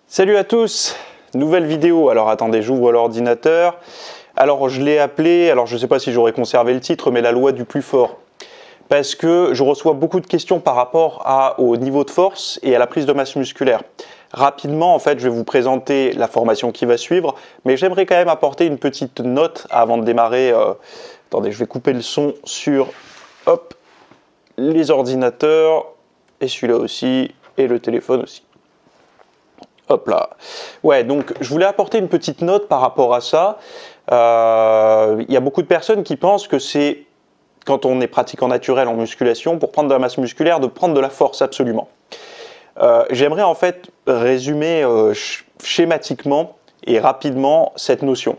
Salut à tous, nouvelle vidéo. Alors attendez, j'ouvre l'ordinateur. Alors je l'ai appelé, alors je ne sais pas si j'aurais conservé le titre, mais la loi du plus fort. Parce que je reçois beaucoup de questions par rapport au niveau de force et à la prise de masse musculaire. Rapidement, en fait, je vais vous présenter la formation qui va suivre, mais j'aimerais quand même apporter une petite note avant de démarrer. Attendez, je vais couper le son sur les ordinateurs, et celui-là aussi, et le téléphone aussi. Hop là. Ouais, donc je voulais apporter une petite note par rapport à ça. Il y a beaucoup de personnes qui pensent que c'est, quand on est pratiquant naturel en musculation, pour prendre de la masse musculaire, de prendre de la force absolument. J'aimerais en fait résumer schématiquement et rapidement cette notion.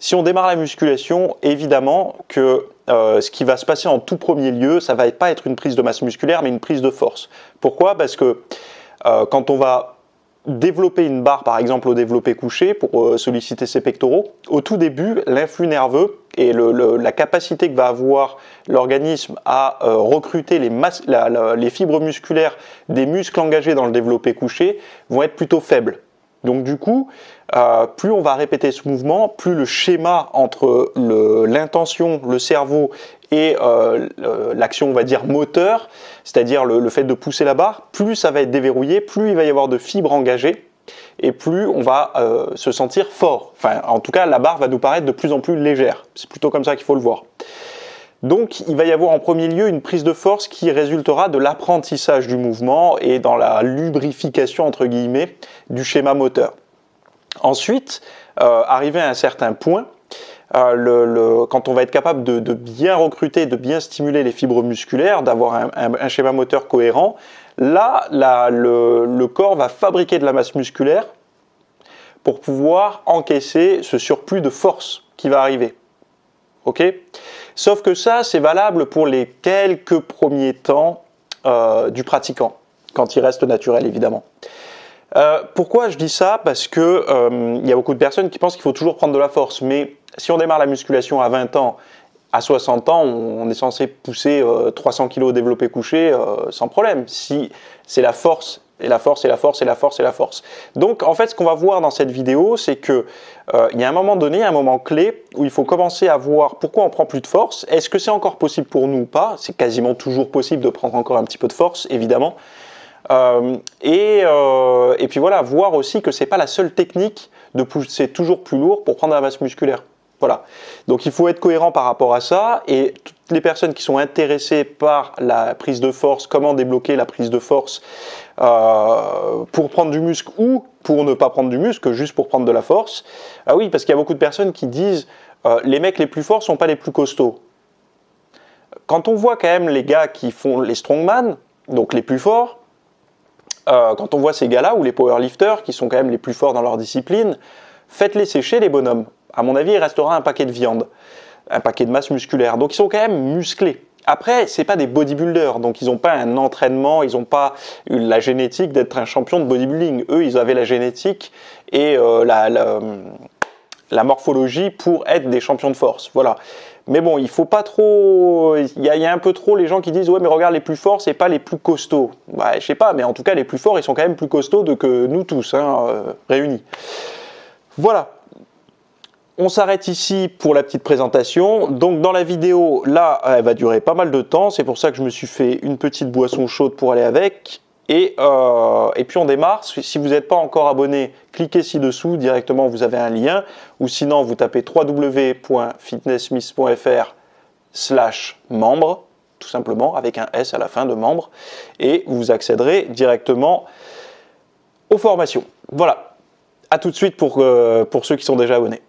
Si on démarre la musculation, évidemment que ce qui va se passer en tout premier lieu, ça ne va pas être une prise de masse musculaire, mais une prise de force. Pourquoi ? Parce que quand on va développer une barre, par exemple au développé couché, pour solliciter ses pectoraux, au tout début, l'influx nerveux et la capacité que va avoir l'organisme à recruter les fibres musculaires des muscles engagés dans le développé couché vont être plutôt faibles. Donc du coup, plus on va répéter ce mouvement, plus le schéma entre l'intention, le cerveau et l'action, on va dire, moteur, c'est-à-dire le fait de pousser la barre, plus ça va être déverrouillé, plus il va y avoir de fibres engagées, et plus on va se sentir fort. Enfin, en tout cas, la barre va nous paraître de plus en plus légère. C'est plutôt comme ça qu'il faut le voir. Donc, il va y avoir en premier lieu une prise de force qui résultera de l'apprentissage du mouvement et dans la lubrification, entre guillemets, du schéma moteur. Ensuite, arrivé à un certain point, quand on va être capable de bien recruter, de bien stimuler les fibres musculaires, d'avoir un schéma moteur cohérent, là, le corps va fabriquer de la masse musculaire pour pouvoir encaisser ce surplus de force qui va arriver. Ok ? Sauf que ça, c'est valable pour les quelques premiers temps du pratiquant, quand il reste naturel, évidemment. Pourquoi je dis ça ? Parce que il y a beaucoup de personnes qui pensent qu'il faut toujours prendre de la force. Mais si on démarre la musculation à 20 ans, à 60 ans, on est censé pousser 300 kg au développé couché sans problème. Si c'est la force, et la force, et la force, et la force, et la force. Donc, en fait, ce qu'on va voir dans cette vidéo, c'est que il y a un moment donné, un moment clé, où il faut commencer à voir pourquoi on prend plus de force. Est-ce que c'est encore possible pour nous ou pas ? C'est quasiment toujours possible de prendre encore un petit peu de force, évidemment. Et puis voilà, voir aussi que c'est pas la seule technique de pousser toujours plus lourd pour prendre la masse musculaire. Voilà. Donc il faut être cohérent par rapport à ça, et toutes les personnes qui sont intéressées par la prise de force, comment débloquer la prise de force pour prendre du muscle ou pour ne pas prendre du muscle, juste pour prendre de la force. Ah oui, parce qu'il y a beaucoup de personnes qui disent les mecs les plus forts sont pas les plus costauds. Quand on voit quand même les gars qui font les strongman, donc les plus forts, quand on voit ces gars-là, ou les powerlifters, qui sont quand même les plus forts dans leur discipline, faites-les sécher les bonhommes. À mon avis, il restera un paquet de viande, un paquet de masse musculaire. Donc ils sont quand même musclés. Après, c'est pas des bodybuilders, donc ils n'ont pas un entraînement, ils n'ont pas la génétique d'être un champion de bodybuilding. Eux, ils avaient la génétique et la morphologie pour être des champions de force. Voilà. Mais bon, il faut pas trop. Il y a un peu trop les gens qui disent ouais, mais regarde, les plus forts, c'est pas les plus costauds. Bah, je sais pas, mais en tout cas, les plus forts, ils sont quand même plus costauds que nous tous, réunis. Voilà. On s'arrête ici pour la petite présentation. Donc dans la vidéo, là, elle va durer pas mal de temps. C'est pour ça que je me suis fait une petite boisson chaude pour aller avec. Et puis on démarre. Si vous n'êtes pas encore abonné, cliquez ci-dessous. Directement, vous avez un lien. Ou sinon, vous tapez www.fitnesssmith.fr/membre, tout simplement, avec un S à la fin de membre. Et vous accéderez directement aux formations. Voilà. À tout de suite pour ceux qui sont déjà abonnés.